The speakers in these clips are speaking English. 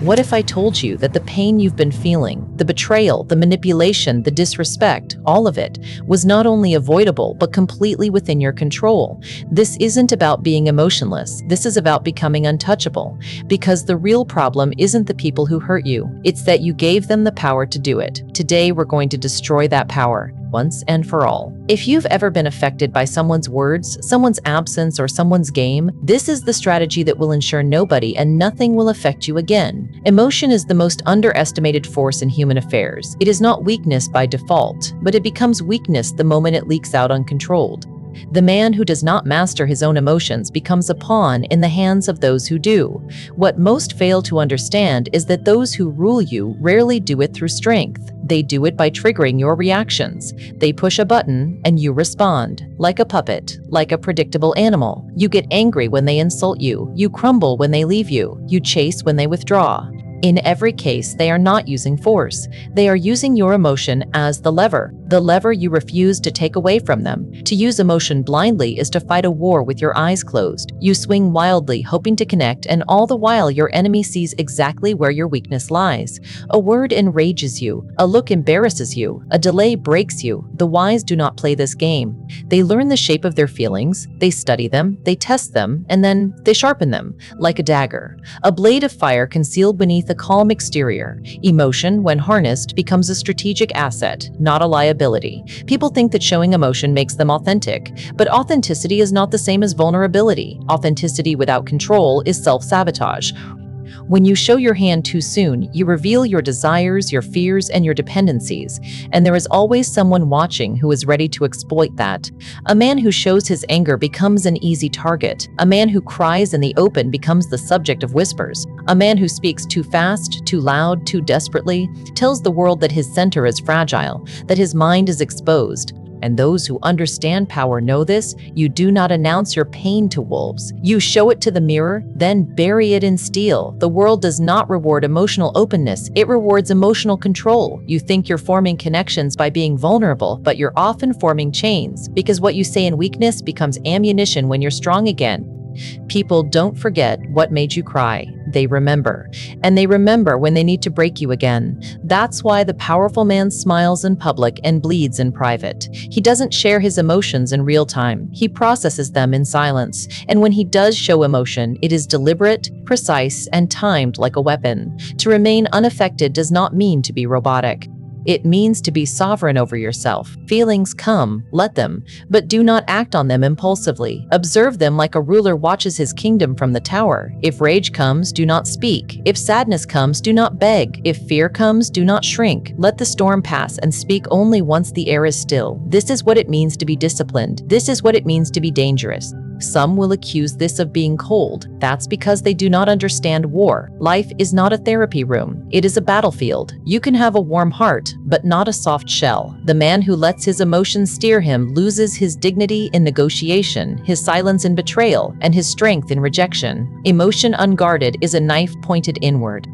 What if I told you that the pain you've been feeling, the betrayal, the manipulation, the disrespect, all of it, was not only avoidable, but completely within your control? This isn't about being emotionless. This is about becoming untouchable. Because the real problem isn't the people who hurt you. It's that you gave them the power to do it. Today, we're going to destroy that power once and for all. If you've ever been affected by someone's words, someone's absence, or someone's game, this is the strategy that will ensure nobody and nothing will affect you again. Emotion is the most underestimated force in human affairs. It is not weakness by default, but it becomes weakness the moment it leaks out uncontrolled. The man who does not master his own emotions becomes a pawn in the hands of those who do. What most fail to understand is that those who rule you rarely do it through strength. They do it by triggering your reactions. They push a button and you respond. Like a puppet, like a predictable animal. You get angry when they insult you. You crumble when they leave you. You chase when they withdraw. In every case, they are not using force. They are using your emotion as the lever you refuse to take away from them. To use emotion blindly is to fight a war with your eyes closed. You swing wildly, hoping to connect, and all the while your enemy sees exactly where your weakness lies. A word enrages you, a look embarrasses you, a delay breaks you. The wise do not play this game. They learn the shape of their feelings, they study them, they test them, and then they sharpen them, like a dagger. A blade of fire concealed beneath a calm exterior. Emotion, when harnessed, becomes a strategic asset, not a liability. People think that showing emotion makes them authentic, but authenticity is not the same as vulnerability. Authenticity without control is self-sabotage. When you show your hand too soon, you reveal your desires, your fears, and your dependencies, and there is always someone watching who is ready to exploit that. A man who shows his anger becomes an easy target. A man who cries in the open becomes the subject of whispers. A man who speaks too fast, too loud, too desperately tells the world that his center is fragile, that his mind is exposed. And those who understand power know this. You do not announce your pain to wolves. You show it to the mirror, then bury it in steel. The world does not reward emotional openness. It rewards emotional control. You think you're forming connections by being vulnerable, but you're often forming chains, because what you say in weakness becomes ammunition when you're strong again. People don't forget what made you cry. They remember. And they remember when they need to break you again. That's why the powerful man smiles in public and bleeds in private. He doesn't share his emotions in real time. He processes them in silence. And when he does show emotion, it is deliberate, precise, and timed like a weapon. To remain unaffected does not mean to be robotic. It means to be sovereign over yourself. Feelings come, let them, but do not act on them impulsively. Observe them like a ruler watches his kingdom from the tower. If rage comes, do not speak. If sadness comes, do not beg. If fear comes, do not shrink. Let the storm pass and speak only once the air is still. This is what it means to be disciplined. This is what it means to be dangerous. Some will accuse this of being cold. That's because they do not understand war. Life is not a therapy room. It is a battlefield. You can have a warm heart, but not a soft shell. The man who lets his emotions steer him loses his dignity in negotiation, his silence in betrayal, and his strength in rejection. Emotion unguarded is a knife pointed inward.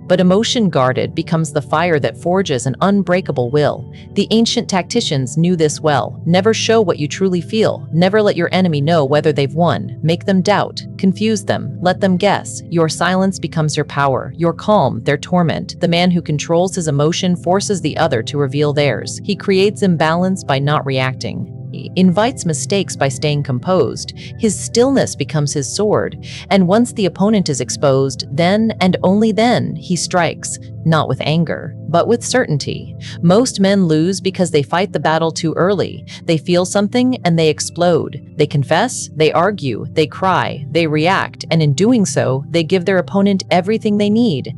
But emotion guarded becomes the fire that forges an unbreakable will. The ancient tacticians knew this well. Never show what you truly feel. Never let your enemy know whether they've won. Make them doubt. Confuse them. Let them guess. Your silence becomes your power. Your calm, their torment. The man who controls his emotion forces the other to reveal theirs. He creates imbalance by not reacting. Invites mistakes by staying composed. His stillness becomes his sword. And once the opponent is exposed, then and only then he strikes, not with anger, but with certainty. Most men lose because they fight the battle too early. They feel something and they explode. They confess, they argue, they cry, they react, and in doing so, they give their opponent everything they need.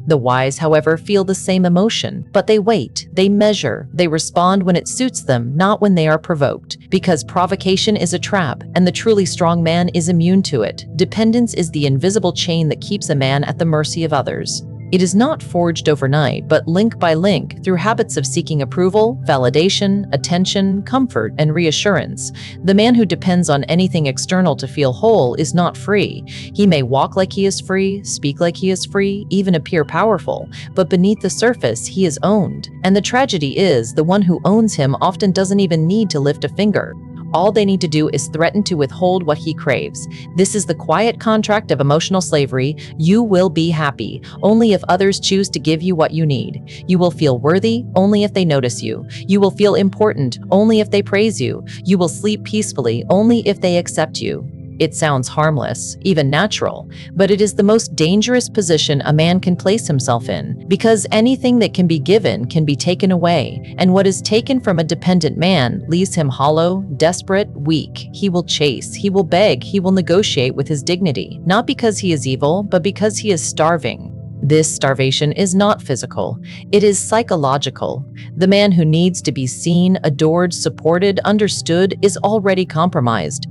The wise, however, feel the same emotion, but they wait, they measure, they respond when it suits them, not when they are provoked. Because provocation is a trap, and the truly strong man is immune to it. Dependence is the invisible chain that keeps a man at the mercy of others. It is not forged overnight, but link by link, through habits of seeking approval, validation, attention, comfort, and reassurance. The man who depends on anything external to feel whole is not free. He may walk like he is free, speak like he is free, even appear powerful, but beneath the surface, he is owned. And the tragedy is, the one who owns him often doesn't even need to lift a finger. All they need to do is threaten to withhold what he craves. This is the quiet contract of emotional slavery. You will be happy only if others choose to give you what you need. You will feel worthy only if they notice you. You will feel important only if they praise you. You will sleep peacefully only if they accept you. It sounds harmless, even natural, but it is the most dangerous position a man can place himself in, because anything that can be given can be taken away, and what is taken from a dependent man leaves him hollow, desperate, weak. He will chase, he will beg, he will negotiate with his dignity, not because he is evil, but because he is starving. This starvation is not physical, it is psychological. The man who needs to be seen, adored, supported, understood is already compromised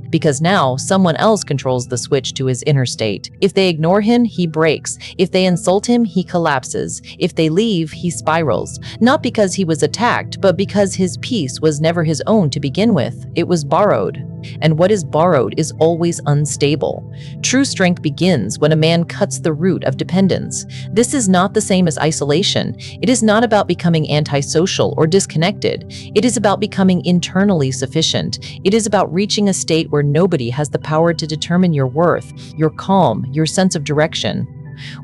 because now someone else controls the switch to his inner state. If they ignore him, he breaks. If they insult him, he collapses. If they leave, he spirals. Not because he was attacked, but because his peace was never his own to begin with. It was borrowed. And what is borrowed is always unstable. True strength begins when a man cuts the root of dependence. This is not the same as isolation. It is not about becoming antisocial or disconnected. It is about becoming internally sufficient. It is about reaching a state where nobody has the power to determine your worth, your calm, your sense of direction.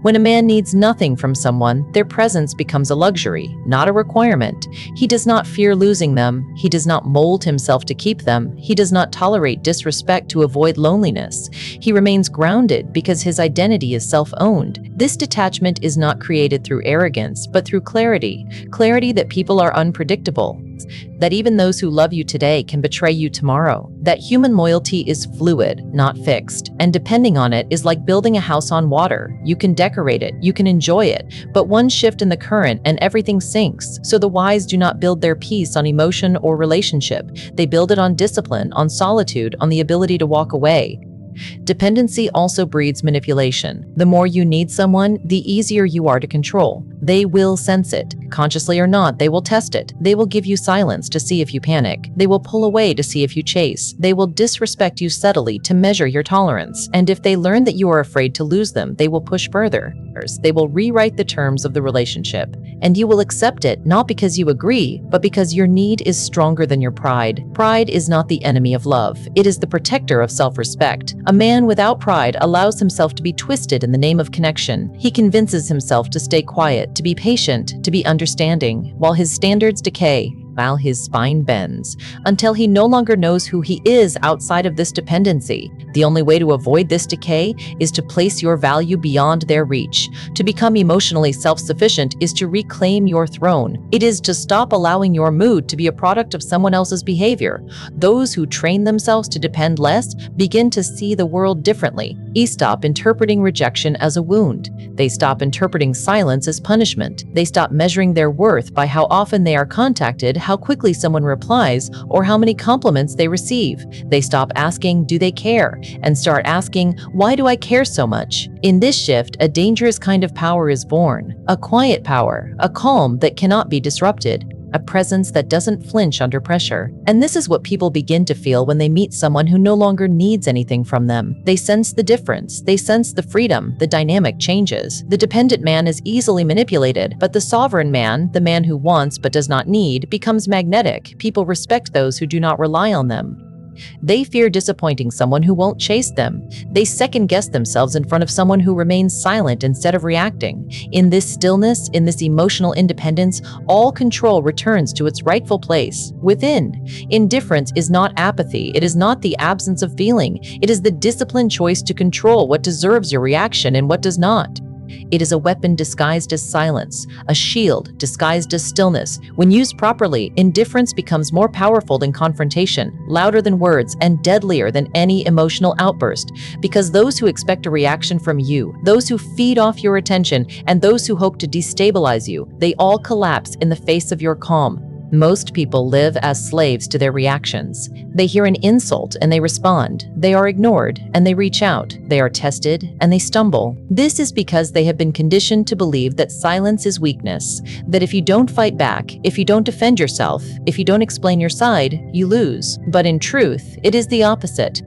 When a man needs nothing from someone, their presence becomes a luxury, not a requirement. He does not fear losing them. He does not mold himself to keep them. He does not tolerate disrespect to avoid loneliness. He remains grounded because his identity is self-owned. This detachment is not created through arrogance, but through clarity. Clarity that people are unpredictable, that even those who love you today can betray you tomorrow, that human loyalty is fluid, not fixed, and depending on it is like building a house on water. You can decorate it, you can enjoy it, but one shift in the current and everything sinks. So the wise do not build their peace on emotion or relationship. They build it on discipline, on solitude, on the ability to walk away. Dependency also breeds manipulation. The more you need someone, the easier you are to control. They will sense it. Consciously or not, they will test it. They will give you silence to see if you panic. They will pull away to see if you chase. They will disrespect you subtly to measure your tolerance. And if they learn that you are afraid to lose them, they will push further. They will rewrite the terms of the relationship. And you will accept it not because you agree, but because your need is stronger than your pride. Pride is not the enemy of love. It is the protector of self-respect. A man without pride allows himself to be twisted in the name of connection. He convinces himself to stay quiet, to be patient, to be understanding, while his standards decay, while his spine bends, until he no longer knows who he is outside of this dependency. The only way to avoid this decay is to place your value beyond their reach. To become emotionally self-sufficient is to reclaim your throne. It is to stop allowing your mood to be a product of someone else's behavior. Those who train themselves to depend less begin to see the world differently. They stop interpreting rejection as a wound. They stop interpreting silence as punishment. They stop measuring their worth by how often they are contacted, how quickly someone replies, or how many compliments they receive. They stop asking, "Do they care?" and start asking, "Why do I care so much?" In this shift, a dangerous kind of power is born. A quiet power, a calm that cannot be disrupted, a presence that doesn't flinch under pressure. And this is what people begin to feel when they meet someone who no longer needs anything from them. They sense the difference. They sense the freedom. The dynamic changes. The dependent man is easily manipulated, but the sovereign man, the man who wants but does not need, becomes magnetic. People respect those who do not rely on them. They fear disappointing someone who won't chase them. They second-guess themselves in front of someone who remains silent instead of reacting. In this stillness, in this emotional independence, all control returns to its rightful place, within. Indifference is not apathy. It is not the absence of feeling. It is the disciplined choice to control what deserves your reaction and what does not. It is a weapon disguised as silence, a shield disguised as stillness. When used properly, indifference becomes more powerful than confrontation, louder than words, and deadlier than any emotional outburst. Because those who expect a reaction from you, those who feed off your attention, and those who hope to destabilize you, they all collapse in the face of your calm. Most people live as slaves to their reactions. They hear an insult and they respond. They are ignored and they reach out. They are tested and they stumble. This is because they have been conditioned to believe that silence is weakness, that if you don't fight back, if you don't defend yourself, if you don't explain your side, you lose. But in truth, it is the opposite.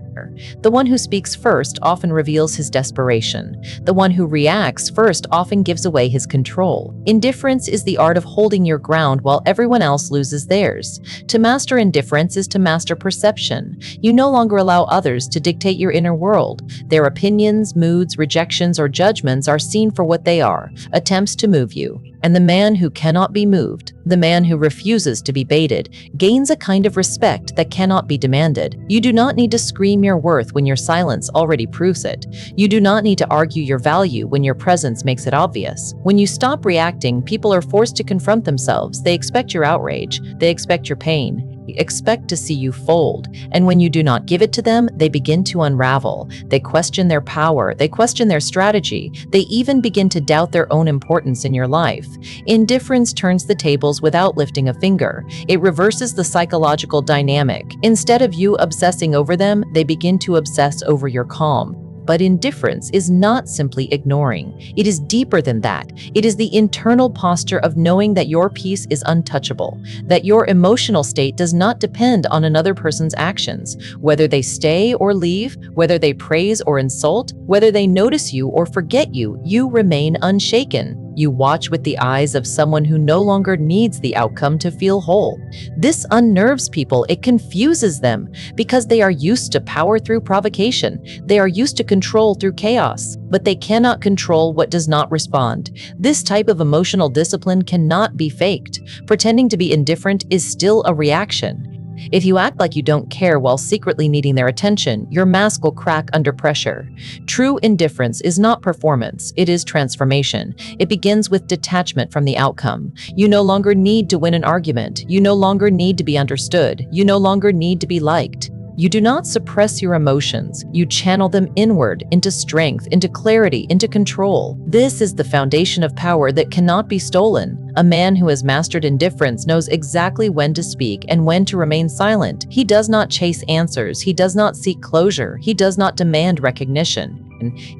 The one who speaks first often reveals his desperation. The one who reacts first often gives away his control. Indifference is the art of holding your ground while everyone else loses theirs. To master indifference is to master perception. You no longer allow others to dictate your inner world. Their opinions, moods, rejections, or judgments are seen for what they are, attempts to move you. And the man who cannot be moved, the man who refuses to be baited, gains a kind of respect that cannot be demanded. You do not need to scream your worth when your silence already proves it. You do not need to argue your value when your presence makes it obvious. When you stop reacting, people are forced to confront themselves. They expect your outrage. They expect your pain. Expect to see you fold, and when you do not give it to them, they begin to unravel. They question their power, they question their strategy, they even begin to doubt their own importance in your life. Indifference turns the tables without lifting a finger. It reverses the psychological dynamic. Instead of you obsessing over them, they begin to obsess over your calm. But indifference is not simply ignoring. It is deeper than that. It is the internal posture of knowing that your peace is untouchable, that your emotional state does not depend on another person's actions. Whether they stay or leave, whether they praise or insult, whether they notice you or forget you, you remain unshaken. You watch with the eyes of someone who no longer needs the outcome to feel whole. This unnerves people. It confuses them because they are used to power through provocation. They are used to control through chaos, but they cannot control what does not respond. This type of emotional discipline cannot be faked. Pretending to be indifferent is still a reaction. If you act like you don't care while secretly needing their attention, your mask will crack under pressure. True indifference is not performance, it is transformation. It begins with detachment from the outcome. You no longer need to win an argument. You no longer need to be understood. You no longer need to be liked. You do not suppress your emotions. You channel them inward, into strength, into clarity, into control. This is the foundation of power that cannot be stolen. A man who has mastered indifference knows exactly when to speak and when to remain silent. He does not chase answers. He does not seek closure. He does not demand recognition.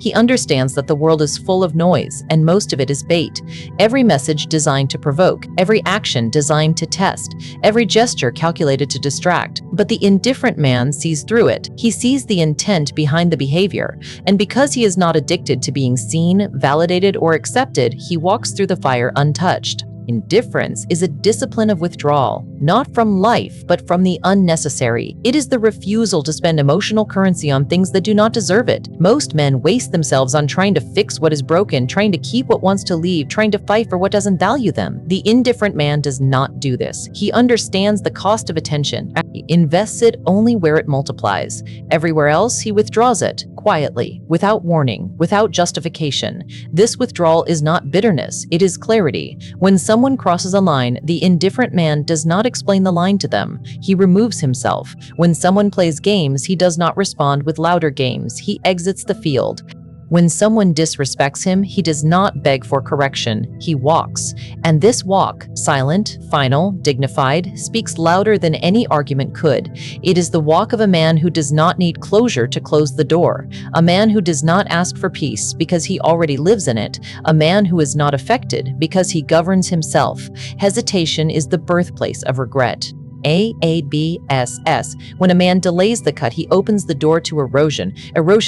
He understands that the world is full of noise, and most of it is bait. Every message designed to provoke, every action designed to test, every gesture calculated to distract. But the indifferent man sees through it. He sees the intent behind the behavior, and because he is not addicted to being seen, validated, or accepted, he walks through the fire untouched. Indifference is a discipline of withdrawal, not from life, but from the unnecessary. It is the refusal to spend emotional currency on things that do not deserve it. Most men waste themselves on trying to fix what is broken, trying to keep what wants to leave, trying to fight for what doesn't value them. The indifferent man does not do this. He understands the cost of attention. He invests it only where it multiplies. Everywhere else, he withdraws it, quietly, without warning, without justification. This withdrawal is not bitterness, it is clarity. When someone crosses a line, the indifferent man does not explain the line to them. He removes himself. When someone plays games, he does not respond with louder games. He exits the field. When someone disrespects him, he does not beg for correction. He walks. And this walk, silent, final, dignified, speaks louder than any argument could. It is the walk of a man who does not need closure to close the door. A man who does not ask for peace because he already lives in it. A man who is not affected because he governs himself. Hesitation is the birthplace of regret. ABSS. When a man delays the cut, he opens the door to erosion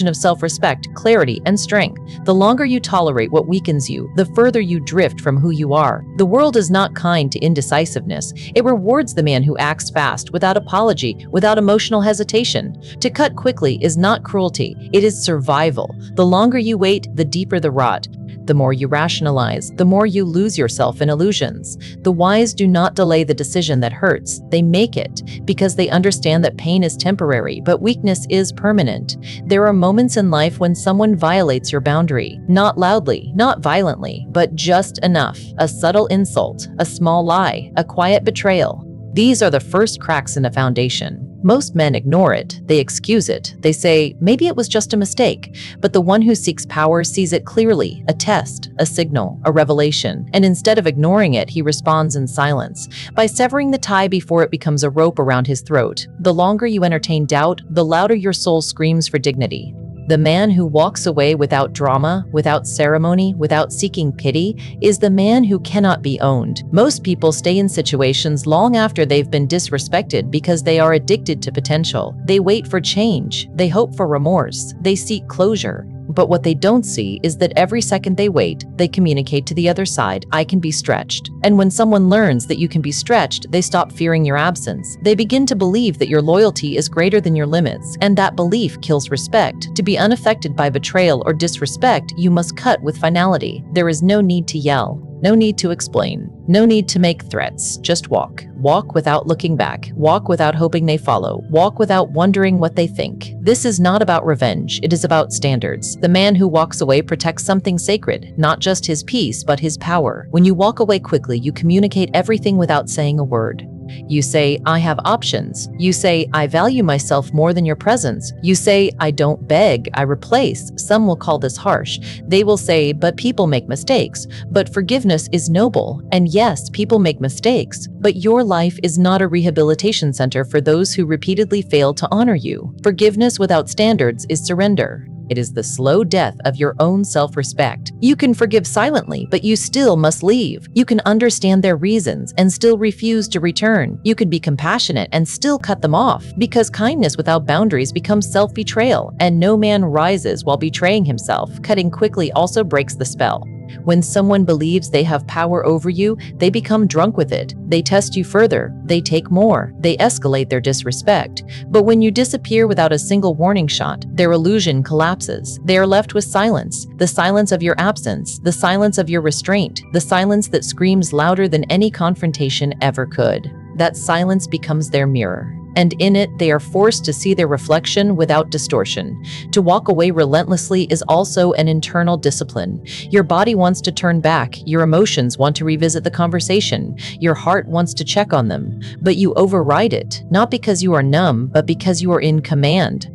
of self-respect, clarity, and strength. The longer you tolerate what weakens you, the further you drift from who you are. The world is not kind to indecisiveness. It rewards the man who acts fast, without apology, without emotional hesitation. To cut quickly is not cruelty, it is survival. The longer you wait, the deeper the rot. The more you rationalize, the more you lose yourself in illusions. The wise do not delay the decision that hurts. They make it, because they understand that pain is temporary, but weakness is permanent. There are moments in life when someone violates your boundary. Not loudly, not violently, but just enough. A subtle insult, a small lie, a quiet betrayal. These are the first cracks in the foundation. Most men ignore it. They excuse it. They say, maybe it was just a mistake. But the one who seeks power sees it clearly, a test, a signal, a revelation. And instead of ignoring it, he responds in silence, by severing the tie before it becomes a rope around his throat. The longer you entertain doubt, the louder your soul screams for dignity. The man who walks away without drama, without ceremony, without seeking pity, is the man who cannot be owned. Most people stay in situations long after they've been disrespected because they are addicted to potential. They wait for change. They hope for remorse. They seek closure. But what they don't see is that every second they wait, they communicate to the other side, I can be stretched. And when someone learns that you can be stretched, they stop fearing your absence. They begin to believe that your loyalty is greater than your limits, and that belief kills respect. To be unaffected by betrayal or disrespect, you must cut with finality. There is no need to yell. No need to explain. No need to make threats. Just walk. Walk without looking back. Walk without hoping they follow. Walk without wondering what they think. This is not about revenge. It is about standards. The man who walks away protects something sacred, not just his peace, but his power. When you walk away quickly, you communicate everything without saying a word. You say, I have options. You say, I value myself more than your presence. You say, I don't beg, I replace. Some will call this harsh. They will say, but people make mistakes. But forgiveness is noble. And yes, people make mistakes. But your life is not a rehabilitation center for those who repeatedly fail to honor you. Forgiveness without standards is surrender. It is the slow death of your own self-respect. You can forgive silently, but you still must leave. You can understand their reasons and still refuse to return. You can be compassionate and still cut them off, because kindness without boundaries becomes self-betrayal, and no man rises while betraying himself. Cutting quickly also breaks the spell. When someone believes they have power over you, they become drunk with it. They test you further. They take more. They escalate their disrespect. But when you disappear without a single warning shot, their illusion collapses. They are left with silence. The silence of your absence. The silence of your restraint. The silence that screams louder than any confrontation ever could. That silence becomes their mirror. And in it, they are forced to see their reflection without distortion. To walk away relentlessly is also an internal discipline. Your body wants to turn back. Your emotions want to revisit the conversation. Your heart wants to check on them. But you override it, not because you are numb, but because you are in command.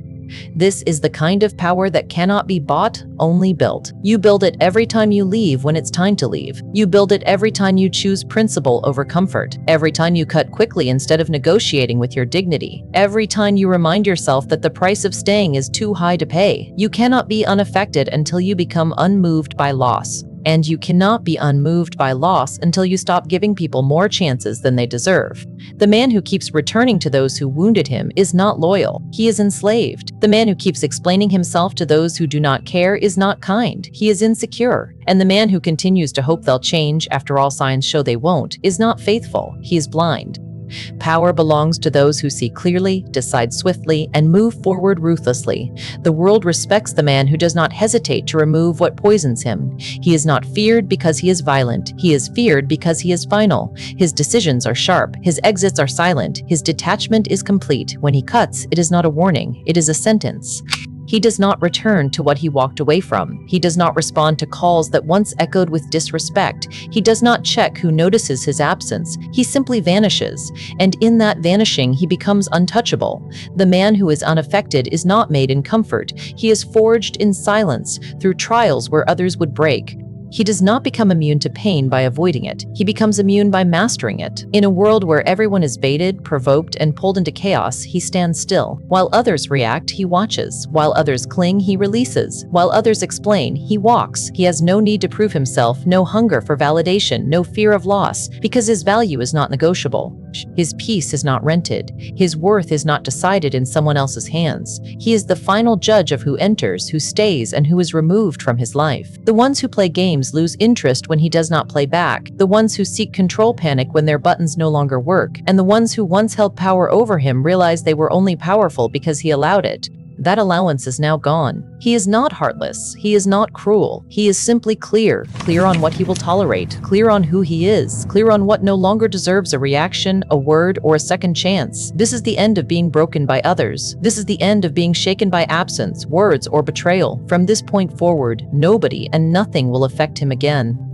This is the kind of power that cannot be bought, only built. You build it every time you leave when it's time to leave. You build it every time you choose principle over comfort. Every time you cut quickly instead of negotiating with your dignity. Every time you remind yourself that the price of staying is too high to pay. You cannot be unaffected until you become unmoved by loss. And you cannot be unmoved by loss until you stop giving people more chances than they deserve. The man who keeps returning to those who wounded him is not loyal. He is enslaved. The man who keeps explaining himself to those who do not care is not kind. He is insecure. And the man who continues to hope they'll change after all signs show they won't is not faithful. He is blind. Power belongs to those who see clearly, decide swiftly, and move forward ruthlessly. The world respects the man who does not hesitate to remove what poisons him. He is not feared because he is violent. He is feared because he is final. His decisions are sharp. His exits are silent. His detachment is complete. When he cuts, it is not a warning. It is a sentence. He does not return to what he walked away from. He does not respond to calls that once echoed with disrespect. He does not check who notices his absence. He simply vanishes. And in that vanishing, he becomes untouchable. The man who is unaffected is not made in comfort. He is forged in silence through trials where others would break. He does not become immune to pain by avoiding it. He becomes immune by mastering it. In a world where everyone is baited, provoked, and pulled into chaos, he stands still. While others react, he watches. While others cling, he releases. While others explain, he walks. He has no need to prove himself, no hunger for validation, no fear of loss, because his value is not negotiable. His peace is not rented. His worth is not decided in someone else's hands. He is the final judge of who enters, who stays, and who is removed from his life. The ones who play games lose interest when he does not play back. The ones who seek control panic when their buttons no longer work. And the ones who once held power over him realize they were only powerful because he allowed it. That allowance is now gone. He is not heartless. He is not cruel. He is simply clear. Clear on what he will tolerate. Clear on who he is. Clear on what no longer deserves a reaction, a word, or a second chance. This is the end of being broken by others. This is the end of being shaken by absence, words, or betrayal. From this point forward, nobody and nothing will affect him again.